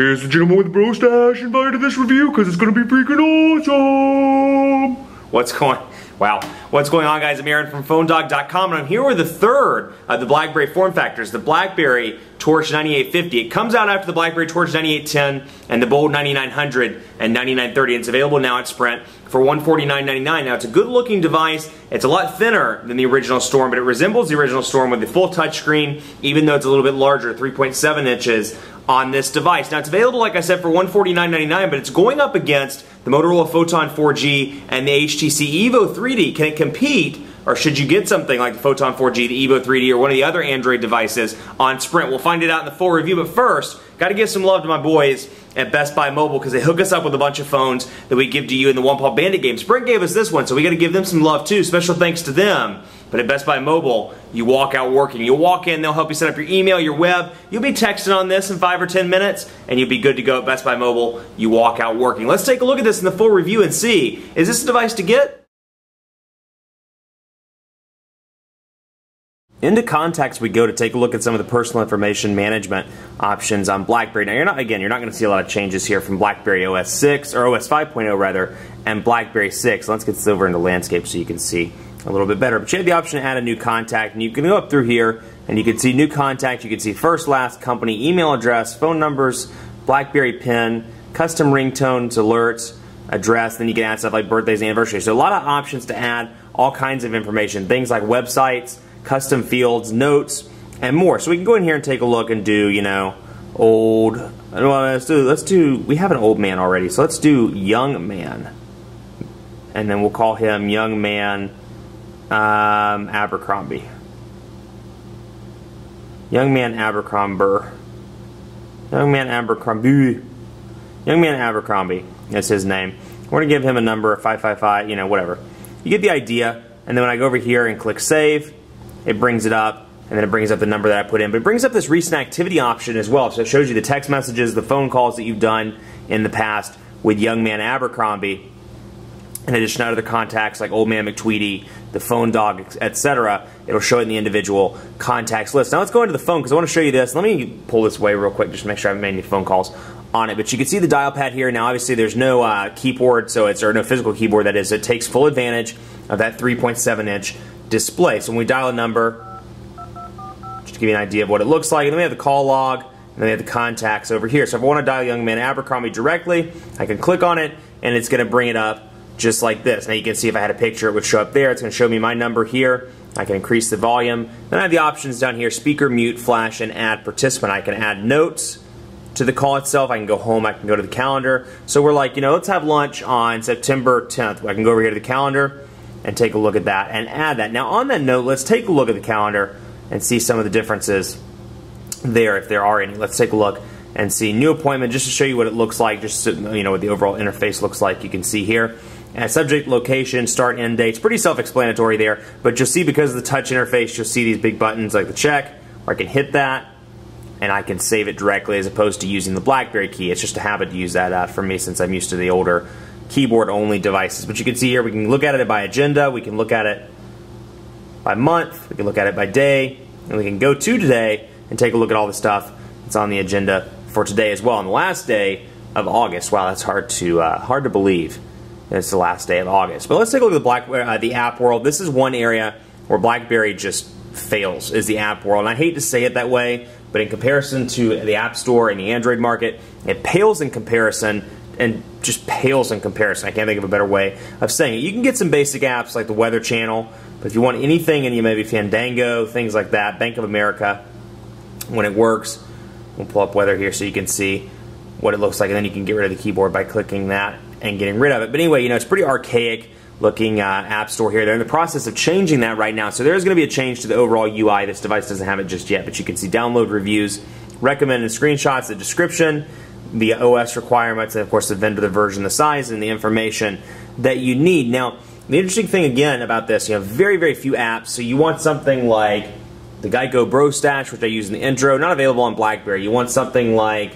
Here's the gentleman with the bro stash invited to this review because it's going to be freaking awesome. What's going on, guys? I'm Aaron from PhoneDog.com, and I'm here with the third of the BlackBerry form factors, the BlackBerry Torch 9850. It comes out after the BlackBerry Torch 9810 and the Bold 9900 and 9930. It's available now at Sprint for $149.99. Now, it's a good-looking device. It's a lot thinner than the original Storm, but it resembles the original Storm with the full touchscreen, even though it's a little bit larger, 3.7 inches on this device. Now, it's available, like I said, for $149.99, but it's going up against the Motorola PHOTON 4G and the HTC Evo 3D. Can it compete, or should you get something like the PHOTON 4G, the Evo 3D, or one of the other Android devices on Sprint? We'll find it out in the full review, but first, got to give some love to my boys at Best Buy Mobile because they hook us up with a bunch of phones that we give to you in the One Paw Bandit game. Sprint gave us this one, so we got to give them some love too. Special thanks to them. But at Best Buy Mobile, you walk out working. You'll walk in, they'll help you set up your email, your web. You'll be texting on this in 5 or 10 minutes, and you'll be good to go at Best Buy Mobile. You walk out working. Let's take a look at this in the full review and see, is this a device to get? Into contacts we go to take a look at some of the personal information management options on BlackBerry. Now, you're not going to see a lot of changes here from BlackBerry OS 6, or OS 5.0 rather, and BlackBerry 6. Let's get this over into landscape so you can see a little bit better. But you have the option to add a new contact, and you can go up through here, and you can see new contact. You can see first, last, company, email address, phone numbers, BlackBerry PIN, custom ringtones, alerts, address. Then you can add stuff like birthdays and anniversaries. So a lot of options to add all kinds of information, things like websites, custom fields, notes, and more. So we can go in here and take a look and do, you know, old. Well, let's do. We have an old man already, so let's do young man, and then we'll call him young man Abercrombie. Young man Abercrombie. Young man Abercrombie. Young man Abercrombie. That's his name. We're gonna give him a number, 555. You know, whatever. You get the idea. And then when I go over here and click save, it brings it up, and then it brings up the number that I put in. But it brings up this recent activity option as well. So it shows you the text messages, the phone calls that you've done in the past with young man Abercrombie, in addition to other contacts like old man McTweety, the phone dog, etc. It'll show it in the individual contacts list. Now let's go into the phone because I want to show you this. Let me pull this away real quick just to make sure I haven't made any phone calls on it. But you can see the dial pad here. Now obviously there's no keyboard, or no physical keyboard, that is. It takes full advantage of that 3.7 inch display. So when we dial a number, just to give you an idea of what it looks like, and then we have the call log, and then we have the contacts over here. So if I want to dial young man Abercrombie directly, I can click on it, and it's going to bring it up just like this. Now you can see if I had a picture, it would show up there. It's going to show me my number here. I can increase the volume. Then I have the options down here: speaker, mute, flash, and add participant. I can add notes to the call itself. I can go home. I can go to the calendar. So we're like, you know, let's have lunch on September 10th. I can go over here to the calendar and take a look at that and add that. Now on that note, let's take a look at the calendar and see some of the differences there, if there are any. Let's take a look and see new appointment, just to show you what it looks like, just so you know what the overall interface looks like. You can see here, and subject, location, start, end dates. Pretty self-explanatory there, but you'll see because of the touch interface, you'll see these big buttons like the check, where I can hit that, and I can save it directly as opposed to using the BlackBerry key. It's just a habit to use that for me since I'm used to the older keyboard-only devices. But you can see here, we can look at it by agenda, we can look at it by month, we can look at it by day, and we can go to today and take a look at all the stuff that's on the agenda for today as well. On the last day of August, wow, that's hard to believe that it's the last day of August. But let's take a look at the app world. This is one area where BlackBerry just fails, is the app world. And I hate to say it that way, but in comparison to the App Store and the Android market, it pales in comparison, and just pales in comparison. I can't think of a better way of saying it. You can get some basic apps like the Weather Channel, but if you want anything, and you maybe Fandango, things like that, Bank of America, when it works, we'll pull up weather here so you can see what it looks like, and then you can get rid of the keyboard by clicking that and getting rid of it. But anyway, you know, it's pretty archaic looking App Store here. They're in the process of changing that right now, so there's going to be a change to the overall UI. This device doesn't have it just yet, but you can see download reviews, recommended screenshots, the description, the OS requirements, and of course the vendor, the version, the size, and the information that you need. Now, the interesting thing again about this, you have very, very few apps, so you want something like the Geico Bro Stash, which I use in the intro, not available on BlackBerry. You want something like,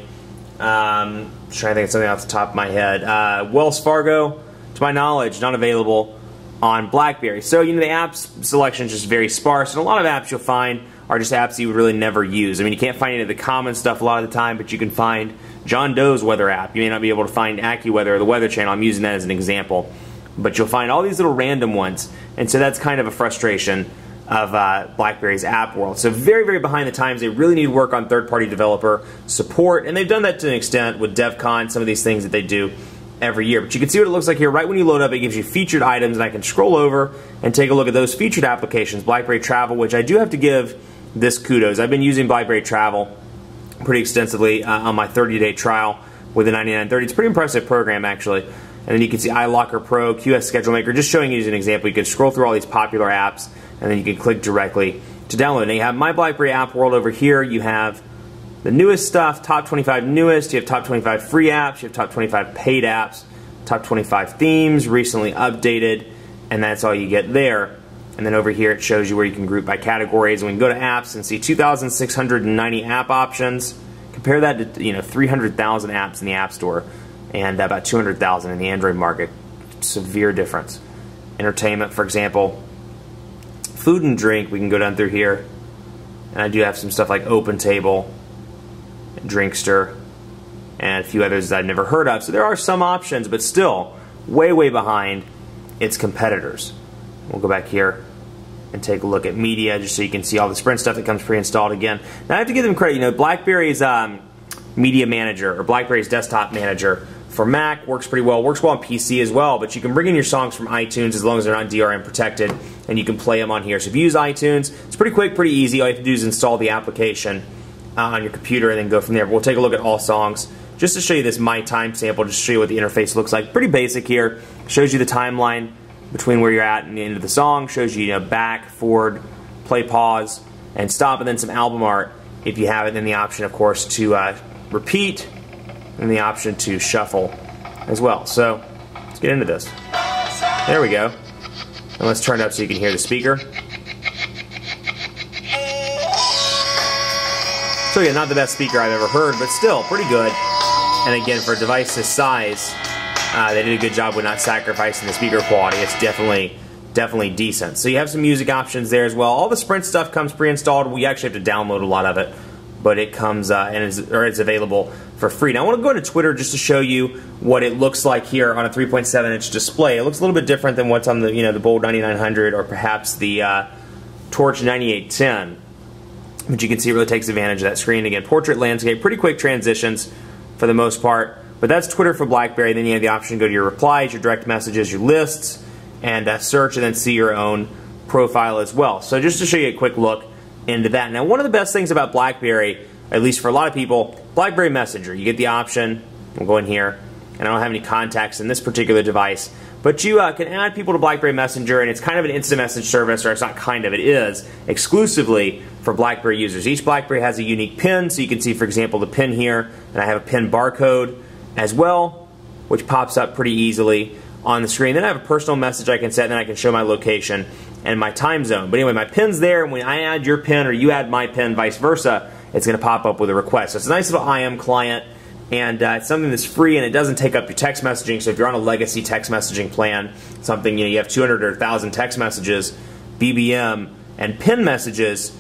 trying to think of something off the top of my head, Wells Fargo, to my knowledge, not available on BlackBerry. So, you know, the apps selection is just very sparse, and a lot of apps you'll find are just apps you would really never use. I mean, you can't find any of the common stuff a lot of the time, but you can find John Doe's weather app. You may not be able to find AccuWeather or the Weather Channel. I'm using that as an example. But you'll find all these little random ones. And so that's kind of a frustration of BlackBerry's app world. So very, very behind the times. They really need to work on third-party developer support. And they've done that to an extent with DevCon, some of these things that they do every year. But you can see what it looks like here. Right when you load up, it gives you featured items. And I can scroll over and take a look at those featured applications. BlackBerry Travel, which I do have to give this kudos. I've been using BlackBerry Travel pretty extensively on my 30-day trial with the 9930. It's a pretty impressive program, actually. And then you can see iLocker Pro, QS Schedule Maker. Just showing you as an example, you can scroll through all these popular apps, and then you can click directly to download. Now you have My BlackBerry App World over here. You have the newest stuff, top 25 newest. You have top 25 free apps. You have top 25 paid apps, top 25 themes, recently updated, and that's all you get there. And then over here it shows you where you can group by categories. And we can go to apps and see 2,690 app options. Compare that to 300,000 apps in the App Store and about 200,000 in the Android market. Severe difference. Entertainment, for example. Food and drink, we can go down through here. And I do have some stuff like OpenTable, Drinkster, and a few others that I've never heard of. So there are some options, but still way, way behind its competitors. We'll go back here and take a look at media just so you can see all the Sprint stuff that comes pre-installed again. Now I have to give them credit. BlackBerry's Media Manager or BlackBerry's Desktop Manager for Mac works pretty well. Works well on PC as well, but you can bring in your songs from iTunes as long as they're not DRM protected, and you can play them on here. So if you use iTunes, it's pretty quick, pretty easy. All you have to do is install the application on your computer and then go from there. But we'll take a look at all songs just to show you this My Time sample, just to show you what the interface looks like. Pretty basic here. Shows you the timeline between where you're at and the end of the song. Shows you, back, forward, play, pause, and stop, and then some album art if you have it. Then the option, of course, to repeat, and the option to shuffle as well. So let's get into this. There we go. And let's turn it up so you can hear the speaker. So yeah, not the best speaker I've ever heard, but still pretty good. And again, for a device this size, they did a good job with not sacrificing the speaker quality. It's definitely decent. So you have some music options there as well. All the Sprint stuff comes pre-installed. We actually have to download a lot of it, but it comes and it's available for free. Now I want to go to Twitter just to show you what it looks like here on a 3.7-inch display. It looks a little bit different than what's on the the Bold 9900 or perhaps the Torch 9810. But you can see it really takes advantage of that screen. Again, portrait, landscape, pretty quick transitions for the most part. But that's Twitter for BlackBerry. Then you have the option to go to your replies, your direct messages, your lists, and search, and then see your own profile as well. So just to show you a quick look into that. Now, one of the best things about BlackBerry, at least for a lot of people, BlackBerry Messenger. You get the option. We'll go in here, and I don't have any contacts in this particular device, but you can add people to BlackBerry Messenger, and it's kind of an instant message service, or it's not kind of, it is, exclusively for BlackBerry users. Each BlackBerry has a unique PIN, so you can see, for example, the PIN here, and I have a PIN barcode as well, which pops up pretty easily on the screen. Then I have a personal message I can set, and then I can show my location and my time zone. But anyway, my PIN's there, and when I add your PIN or you add my PIN, vice versa, it's going to pop up with a request. So it's a nice little IM client, and it's something that's free, and it doesn't take up your text messaging. So if you're on a legacy text messaging plan, something you have 200 or 1,000 text messages, BBM and PIN messages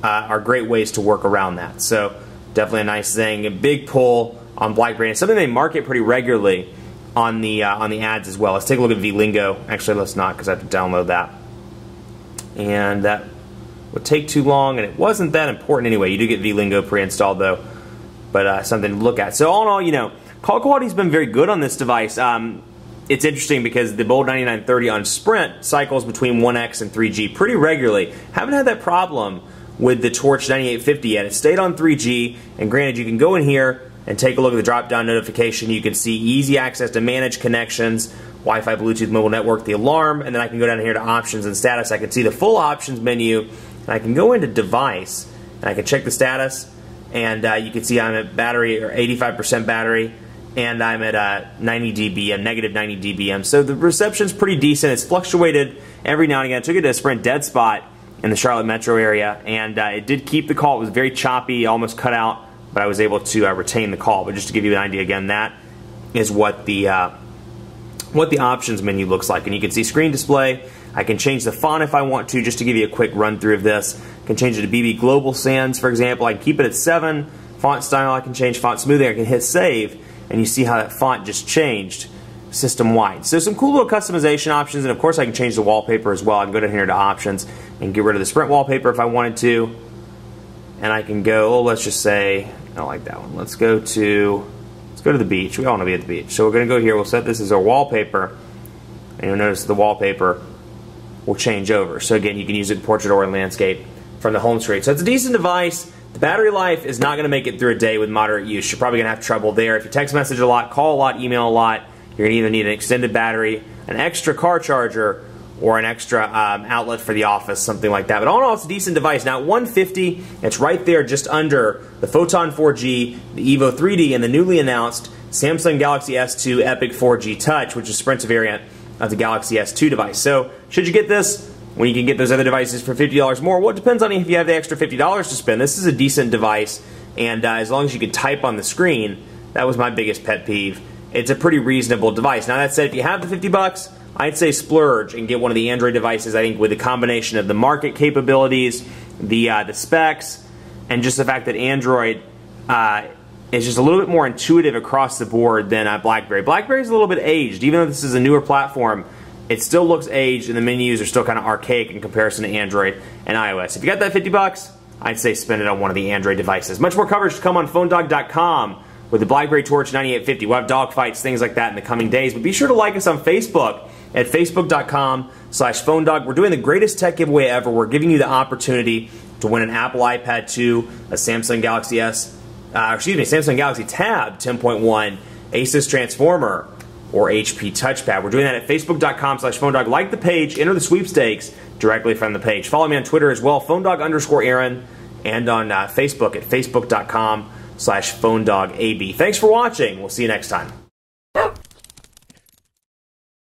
are great ways to work around that. So definitely a nice thing. A big pull on BlackBerry. It's something they market pretty regularly on the ads as well. Let's take a look at VLingo. Actually, let's not, because I have to download that. And that would take too long, and it wasn't that important anyway. You do get VLingo pre-installed though, but something to look at. So all in all, call quality's been very good on this device. It's interesting because the Bold 9930 on Sprint cycles between 1x and 3G pretty regularly. Haven't had that problem with the Torch 9850 yet. It stayed on 3G, and granted, you can go in here and take a look at the drop-down notification. You can see easy access to manage connections, Wi-Fi, Bluetooth, mobile network, the alarm, and then I can go down here to options and status. I can see the full options menu, and I can go into device, and I can check the status, and you can see I'm at battery, or 85% battery, and I'm at 90 dBm, negative 90 dBm. So the reception's pretty decent. It's fluctuated every now and again. I took it to a Sprint dead spot in the Charlotte metro area, and it did keep the call. It was very choppy, almost cut out, but I was able to retain the call. But just to give you an idea, again, that is what the options menu looks like. And you can see screen display. I can change the font if I want to, just to give you a quick run through of this. I can change it to BB Global Sans, for example. I can keep it at 7 Font style I can change, font smoothing, I can hit save, and you see how that font just changed system-wide. So some cool little customization options, and of course I can change the wallpaper as well. I can go down here to options and get rid of the sprint wallpaper if I wanted to. And I can go, let's just say, I don't like that one. Let's go to the beach. We all want to be at the beach. So we're going to go here, we'll set this as our wallpaper, and you'll notice the wallpaper will change over. So again, you can use it in portrait or in landscape from the home screen. So it's a decent device. The battery life is not going to make it through a day with moderate use. You're probably going to have trouble there. If you text message a lot, call a lot, email a lot, you're going to either need an extended battery, an extra car charger, or an extra outlet for the office, something like that. But all in all, it's a decent device. Now at $150, it's right there just under the PHOTON 4G, the Evo 3D, and the newly announced Samsung Galaxy S2 Epic 4G Touch, which is Sprint's variant of the Galaxy S2 device. So should you get this when you can get those other devices for $50 more? Well, it depends on if you have the extra $50 to spend. This is a decent device, and as long as you can type on the screen, that was my biggest pet peeve. It's a pretty reasonable device. Now that said, if you have the $50, I'd say splurge and get one of the Android devices. I think with the combination of the market capabilities, the specs, and just the fact that Android is just a little bit more intuitive across the board than BlackBerry. BlackBerry's a little bit aged. Even though this is a newer platform, it still looks aged, and the menus are still kind of archaic in comparison to Android and iOS. If you got that $50, I'd say spend it on one of the Android devices. Much more coverage to come on PhoneDog.com with the BlackBerry Torch 9850. We'll have dogfights, things like that in the coming days. But be sure to like us on Facebook at facebook.com/PhoneDog. We're doing the greatest tech giveaway ever. We're giving you the opportunity to win an Apple iPad 2, a Samsung Galaxy Samsung Galaxy Tab 10.1, Asus Transformer, or HP Touchpad. We're doing that at facebook.com/PhoneDog. Like the page, enter the sweepstakes directly from the page. Follow me on Twitter as well, PhoneDog_Aaron, and on Facebook at facebook.com/PhoneDogAB. Thanks for watching. We'll see you next time.